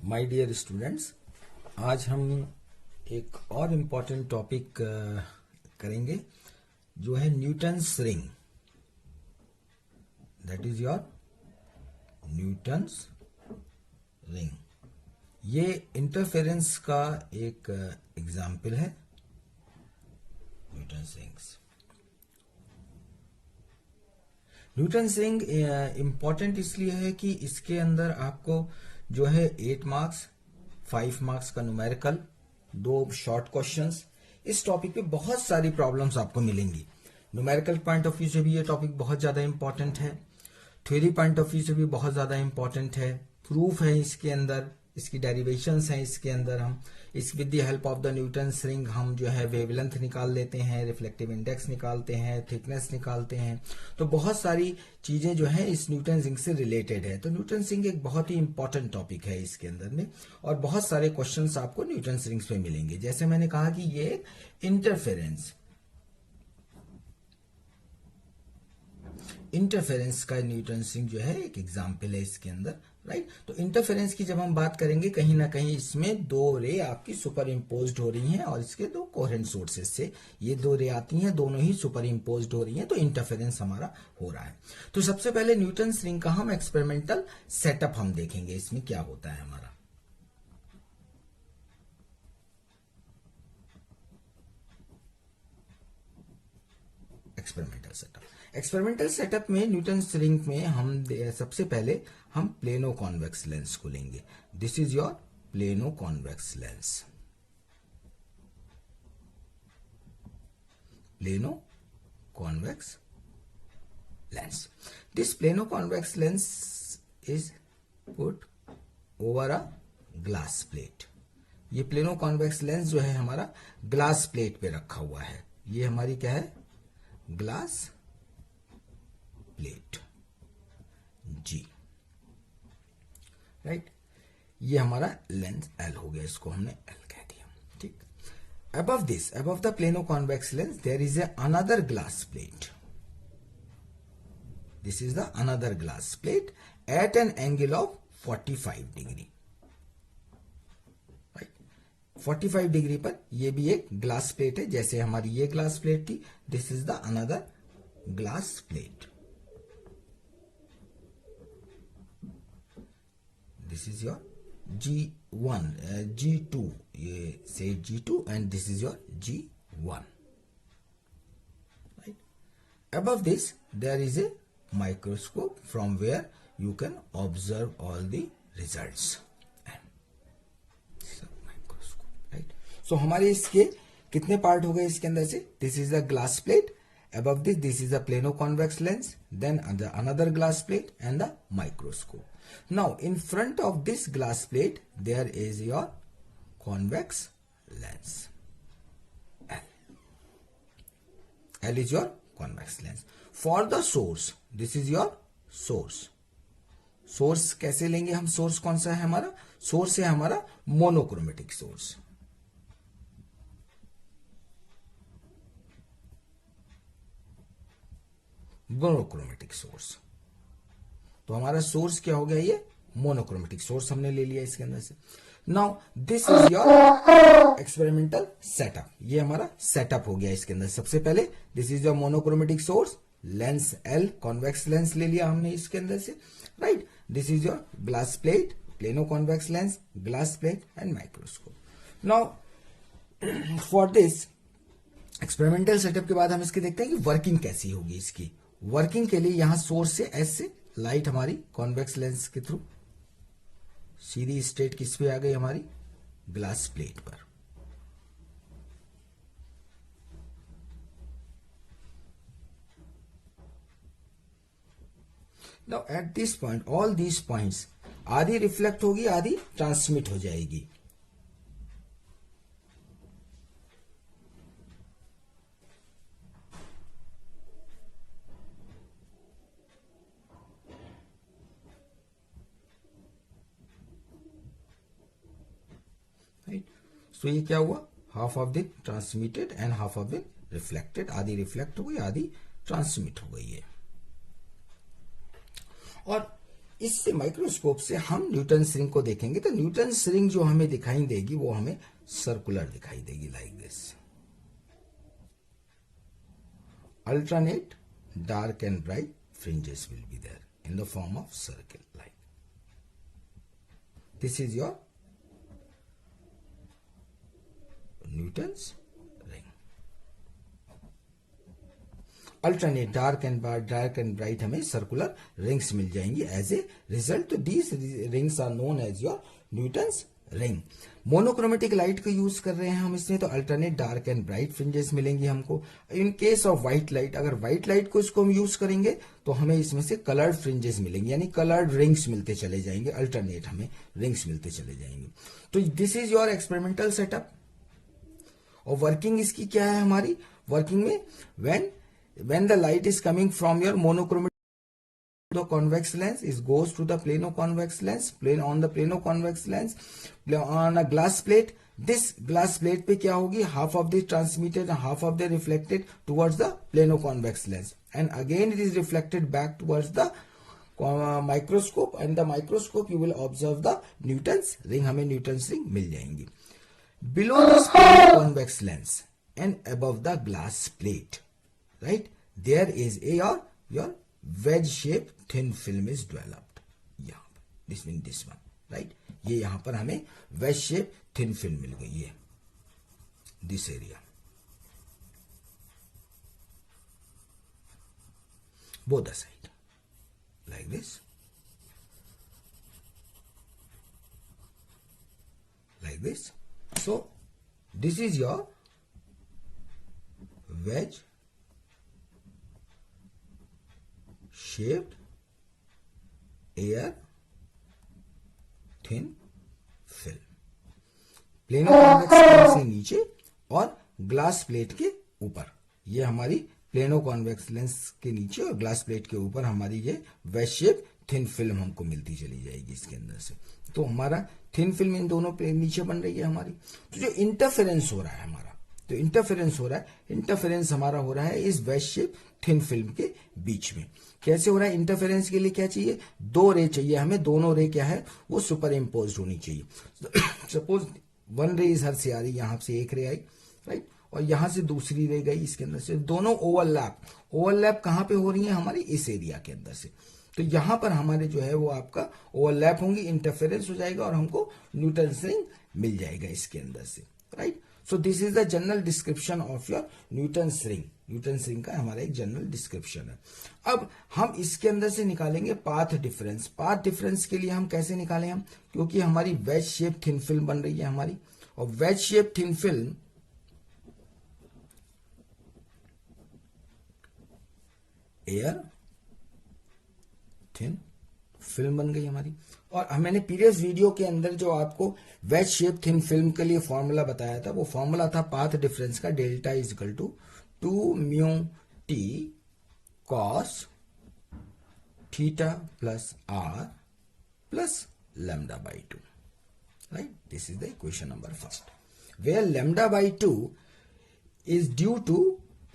My dear students, आज हम एक और इम्पॉर्टेंट टॉपिक करेंगे जो है Newton's ring. That is your Newton's ring. ये इंटरफेरेंस का एक एग्जाम्पल है। Newton's rings, Newton's ring important इसलिए है कि इसके अंदर आपको जो है 8 मार्क्स, 5 मार्क्स का न्यूमेरिकल, 2 शॉर्ट क्वेश्चंस, इस टॉपिक पे बहुत सारी प्रॉब्लम्स आपको मिलेंगी। न्यूमेरिकल पॉइंट ऑफ व्यू से भी ये टॉपिक बहुत ज्यादा इंपॉर्टेंट है, थ्योरी पॉइंट ऑफ व्यू से भी बहुत ज्यादा इंपॉर्टेंट है, प्रूफ है इसके अंदर, इसकी डेरिवेशंस हैं इसके अंदर। हम इस with the help of the Newton's ring हम जो है वेवलेंथ निकाल लेते हैं, रिफ्लेक्टिव इंडेक्स निकालते हैं, थिकनेस निकालते हैं। तो बहुत सारी चीजें जो है इस न्यूटन्स रिंग से रिलेटेड है। तो न्यूटन्स रिंग एक बहुत ही इंपॉर्टेंट टॉपिक है इसके अंदर में, और बहुत सारे क्वेश्चंस आपको न्यूटन्स रिंग्स पे मिलेंगे। जैसे मैंने कहा कि ये इंटरफेरेंस का न्यूटन्स रिंग जो है एक एग्जाम्पल है इसके अंदर, राइट। तो इंटरफेरेंस की जब हम बात करेंगे, कहीं ना कहीं इसमें 2 रे आपकी सुपर इम्पोज हो रही हैं और इसके 2 कोहेरेंट सोर्सेज से ये 2 रे आती हैं, दोनों ही सुपर इम्पोज हो रही हैं, तो इंटरफेरेंस हमारा हो रहा है। तो सबसे पहले न्यूटन्स रिंग का हम एक्सपेरिमेंटल सेटअप हम देखेंगे, इसमें क्या होता है हमारा। एक्सपेरिमेंटल सेटअप में न्यूटन्स रिंग में हम सबसे पहले हम प्लेनो कॉन्वेक्स लेंस को लेंगे। This is your plano convex lens. Plano convex lens, this plano convex lens is put over a glass plate. ये प्लेनो कॉन्वेक्स लेंस जो है हमारा ग्लास प्लेट पे रखा हुआ है। ये हमारी क्या है, ग्लास प्लेट जी, राइट। ये हमारा लेंस एल हो गया, इसको हमने एल कह दिया, ठीक। Above this, above the plano convex lens there is a another glass plate. This is the another glass plate at an angle of 45 degree, right. 45 degree पर ये भी एक ग्लास प्लेट है, जैसे हमारी ये ग्लास प्लेट थी। This is the another glass plate. This is your G1, G2, ये say G2 and this is your G1, right? Above this there is a microscope from where you can observe all the results. Microscope, right? So हमारे इसके कितने part हो गए इसके अंदर से? This is the glass plate. Above this is a plano convex lens, then another glass plate and the microscope. Now in front of this glass plate there is your convex lens. L is your convex lens. For the source, this is your source. Source कैसे लेंगे हम? Source कौन सा है हमारा? Source है हमारा monochromatic source. Monochromatic source, तो हमारा सोर्स क्या हो गया? ये मोनोक्रोमेटिक सोर्स हमने ले लिया इसके अंदर से। Now this is your experimental setup. ये हमारा सेटअप हो गया इसके अंदर। सबसे पहले this is your monochromatic source, lens L, convex lens ले लिया हमने इसके अंदर से, right. This is your glass plate, plano convex lens, glass plate and microscope. Now for this experimental setup के बाद हम इसके देखते हैं कि वर्किंग कैसी होगी। इसकी वर्किंग के लिए यहां सोर्स से एस से लाइट हमारी कॉन्वेक्स लेंस के थ्रू सीधी स्ट्रेट किस पे आ गई? हमारी ग्लास प्लेट पर। Now at this point, all these points, आधी रिफ्लेक्ट होगी, आधी ट्रांसमिट हो जाएगी। तो ये क्या हुआ? Half of the transmitted and half of the reflected. आधी रिफ्लेक्ट हो गई, आधी ट्रांसमिट हो गई है। और इससे माइक्रोस्कोप से हम न्यूटन रिंग को देखेंगे तो न्यूटन रिंग जो हमें दिखाई देगी वो हमें सर्कुलर दिखाई देगी, like this. Alternate dark and bright fringes will be there in the form of circle, like this is your Newton's ring. Alternate dark and bright हमें सर्कुलर रिंग्स मिल जाएंगी एज ए रिजल्ट. तो these rings are known as your Newton's ring. Monochromatic light का use कर रहे हैं हम इसमें, तो alternate dark and bright fringes मिलेंगी हमको. In case of white light, अगर व्हाइट लाइट को इसको हम यूज करेंगे तो हमें इसमें से कलर्ड फ्रिंजेस मिलेंगे, यानी कलर्ड रिंग्स मिलते चले जाएंगे, अल्टरनेट हमें रिंग्स मिलते चले जाएंगे. तो this is your experimental setup. और वर्किंग इसकी क्या है हमारी, वर्किंग में when the light is coming from your monochromatic the convex lens, it goes to the plano-convex lens, on the plano-convex lens on a glass plate. This glass plate पे क्या होगी, half of this transmitted and half of the reflected towards the plano-convex lens, and again it is reflected back towards the microscope, and the microscope you will observe the Newton's ring. हमें Newton's ring मिल जाएंगी. Below this plano-convex lens and above the glass plate, right, there is your wedge shape thin film is developed. यहाँ पर this means this one, right, ये यहाँ पर हमें wedge shape thin film मिल गई है, this area. Both the side like this, like this. So this is your wedge shaped air thin film, plano convex से नीचे और ग्लास प्लेट के ऊपर. ये हमारी प्लेनो कॉन्वेक्स लेंस के नीचे और ग्लास प्लेट के ऊपर हमारी ये वेज शेप थिन फिल्म हमको मिलती चली जाएगी इसके अंदर से. तो हमारा थिन फिल्म इन दोनों पे नीचे बन रही है हमारी. तो जो इंटरफेरेंस हो रहा है हमारा, तो इंटरफेरेंस हो रहा है, इंटरफेरेंस हमारा हो रहा है इस वेज शेप थिन फिल्म के बीच में. कैसे हो रहा है, इंटरफेरेंस के लिए क्या चाहिए, दो रे चाहिए हमें, दोनों रे क्या है वो सुपर इम्पोज होनी चाहिए. सपोज वन रे इधर से आ रही, यहां से एक रे आई, राइट, और यहां से दूसरी रे गई इसके अंदर से, दोनों ओवरलैप कहां पे हो रही है हमारी, इस एरिया के अंदर से. तो यहां पर हमारे जो है वो आपका ओवरलैप होंगी, इंटरफेरेंस हो जाएगा और हमको न्यूटन्स रिंग मिल जाएगा इसके अंदर से, right. So this is the general description of your Newton's ring. Newton's ring का हमारा एक जनरल डिस्क्रिप्शन है. अब हम इसके अंदर से निकालेंगे पाथ डिफरेंस. पाथ डिफरेंस के लिए हम कैसे निकालें हम, क्योंकि हमारी वेज शेप थिन फिल्म बन रही है हमारी, और veg shape thin film air thin film बन गई हमारी. और मैंने प्रीवियस वीडियो के अंदर जो आपको वेज शेप थिन फिल्म के लिए फॉर्मूला बताया था, वो फॉर्मूला था पाथ डिफरेंस का, delta is equal to 2 mu t cos theta plus r plus lambda by 2, right. This is the equation number first, where lambda by 2 is due to,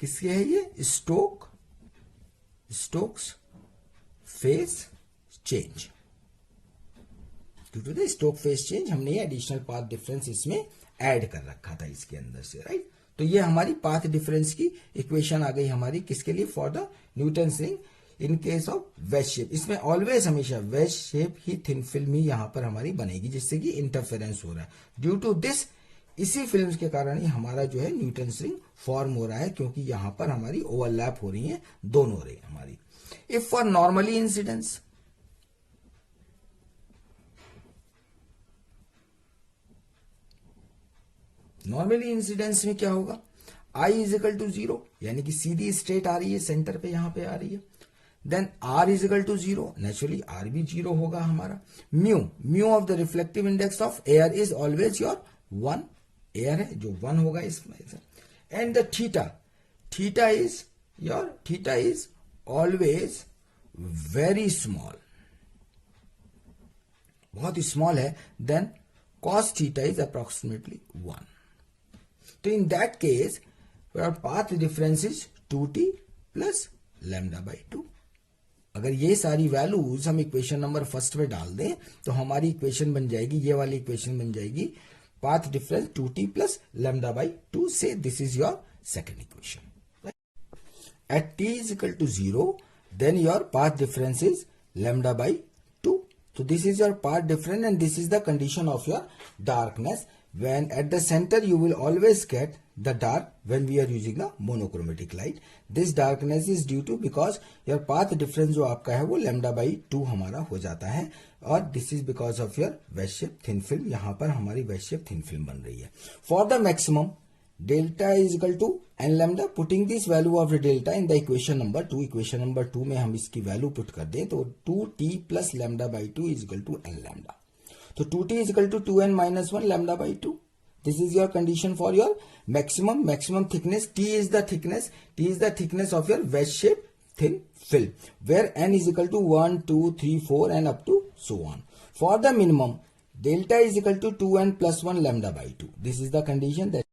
किसके है ये, Stokes phase change. Due to the Stoke phase change हमने ये additional path difference इसमें add कर रखा था इसके अंदर से, राइट. तो ये हमारी पाथ डिफरेंस की इक्वेशन आ गई हमारी, किसके लिए, for the Newton's ring in case of ways shape. इसमें ऑलवेज हमेशा वेज शेप ही थिन फिल्म ही यहां पर हमारी बनेगी, जिससे कि इंटरफेरेंस हो रहा है. ड्यू टू दिस, इसी फिल्म के कारण ही हमारा जो है न्यूटन्स रिंग फॉर्म हो रहा है, क्योंकि यहां पर हमारी ओवरलैप हो रही है दोनों रे हमारी. If for normally incidence, normally incidence में क्या होगा, I इज इक्वल टू 0, यानी कि सीधी स्ट्रेट आ रही है, सेंटर पे यहां पे आ रही है. Then R is equal to 0, naturally R भी 0 होगा हमारा. Mu of the reflective index of air is always your 1, air है जो 1 होगा इसमें. And the theta is always very small, बहुत स्मॉल है. Then cos theta is approximately 1. तो in that case our path difference is 2t plus lambda by 2. अगर ये सारी वैल्यूज हम इक्वेशन नंबर फर्स्ट में डाल दें तो हमारी इक्वेशन बन जाएगी, ये वाली इक्वेशन बन जाएगी path difference 2t plus lambda by 2 से this is your second equation. At t is equal to 0 then your path difference is lambda by 2. So this is your path difference and this is the condition of your darkness. When at the center you will always get the dark when we are using the monochromatic light. This darkness is due to because your path difference जो आपका है वो lambda by 2 हमारा हो जाता है और this is because of your wedge shape thin film. यहाँ पर हमारी wedge shape thin film बन रही है. For the maximum delta is equal to n lambda. Putting this value of the delta in the equation number 2. Equation number 2 में हम इसकी value put कर दें तो 2t plus lambda by 2 is equal to n lambda. तो 2t is equal to 2n minus 1 lambda by 2. This is your condition for your maximum thickness. T is the thickness of your wedge shape thin film where n is equal to 1, 2, 3, 4 and up to so on. For the minimum, delta is equal to 2n plus 1 lambda by 2. This is the condition that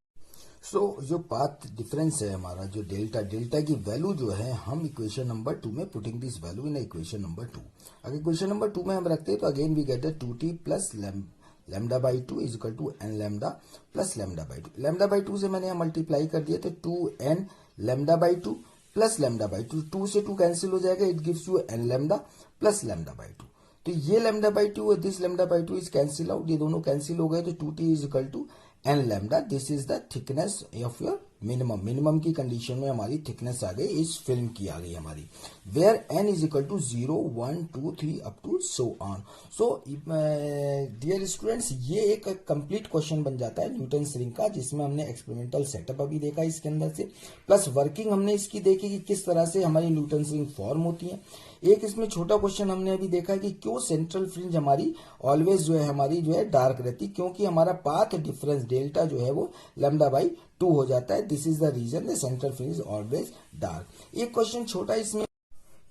जो path difference है हमारा जो delta की value जो है हम equation number 2 में putting this value in equation number 2. अगर इक्वेशन नंबर 2 में हम रखते हैं तो again we get 2t plus lambda by 2 is equal to n lambda plus lambda by 2. Lambda by 2 से मैंने यहाँ मल्टीप्लाई कर दिया तो 2n lambda by 2 plus lambda by 2. 2 से 2 कैंसिल हो जाएगा, it gives you n lambda plus lambda by 2. तो ये लैम्डा बाई 2 और this lambda by 2 is cancel out, ये दोनों कैंसिल हो गए तो 2t is equal to n lambda. This is the thickness of your minimum की कंडीशन में हमारी थिकनेस आ गई, इस फिल्म की आ गई हमारी, where n is equal to 0, 1, 2, 3 up to so on. So dear students, ये एक कंप्लीट क्वेश्चन बन जाता है न्यूटन रिंग का, जिसमें हमने एक्सपेरिमेंटल सेटअप अभी देखा इसके अंदर से, प्लस वर्किंग हमने इसकी देखी कि किस तरह से हमारी न्यूटन रिंग फॉर्म होती है. एक इसमें छोटा क्वेश्चन हमने अभी देखा कि क्यों सेंट्रल फ्रिंज हमारी ऑलवेज जो है हमारी जो है डार्क रहती, क्योंकि हमारा पाथ डिफरेंस डेल्टा जो है वो लैम्डा बाई 2 हो जाता है. This is the reason the central fringe is always dark. एक क्वेश्चन छोटा इसमें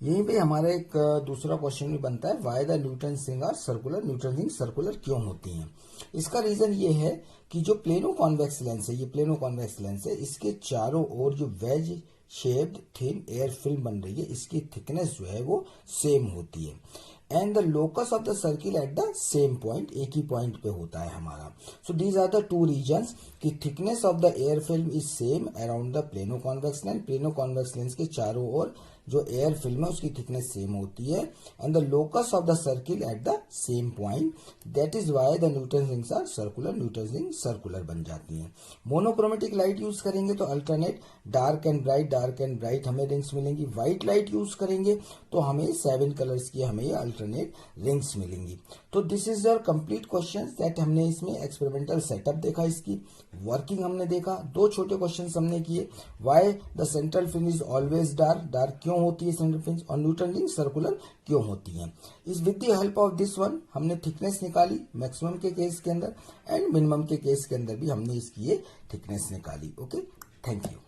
यहीं पे हमारा एक दूसरा क्वेश्चन भी बनता है, why the Newton ring are circular. Newton ring circular क्यों होती हैं? इसका रीजन ये है कि जो प्लेनो कॉन्वेक्स लेंस है, ये प्लेनो कॉन्वेक्स लेंस है, इसके चारों ओर जो wedge shaped thin air film बन रही है, इसकी थिकनेस जो है वो सेम होती है. And the locus of the circle at the same point, एक ही पॉइंट पे होता है हमारा. So these are the two reasons कि thickness of the air film is same around the plano convex lens. Plano convex lens के चारों ओर जो एयर फिल्म है उसकी थिकनेस सेम होती है, and the locus of the circle at the same point. That is why the Newton rings are circular. Newton ring circular बन जाती हैं. मोनोक्रोमेटिक लाइट यूज करेंगे तो अल्टरनेट डार्क एंड ब्राइट हमें रिंग्स मिलेंगी. White light use करेंगे तो हमें 7 कलर्स की हमें अल्टरनेट रिंग्स मिलेंगी. तो this is your complete question that हमने इसमें एक्सपेरिमेंटल सेटअप देखा, इसकी वर्किंग हमने देखा, 2 छोटे क्वेश्चन हमने किए. Why the central fringe is always dark क्यों होती है सेंट्रल फ्रिंज, और न्यूटन रिंग सर्कुलर क्यों होती है. इस with the help of this one हमने थिकनेस निकाली मैक्सिमम के केस के अंदर, एंड मिनिमम के केस के अंदर भी हमने इसकी ये थिकनेस निकाली. Okay, thank you.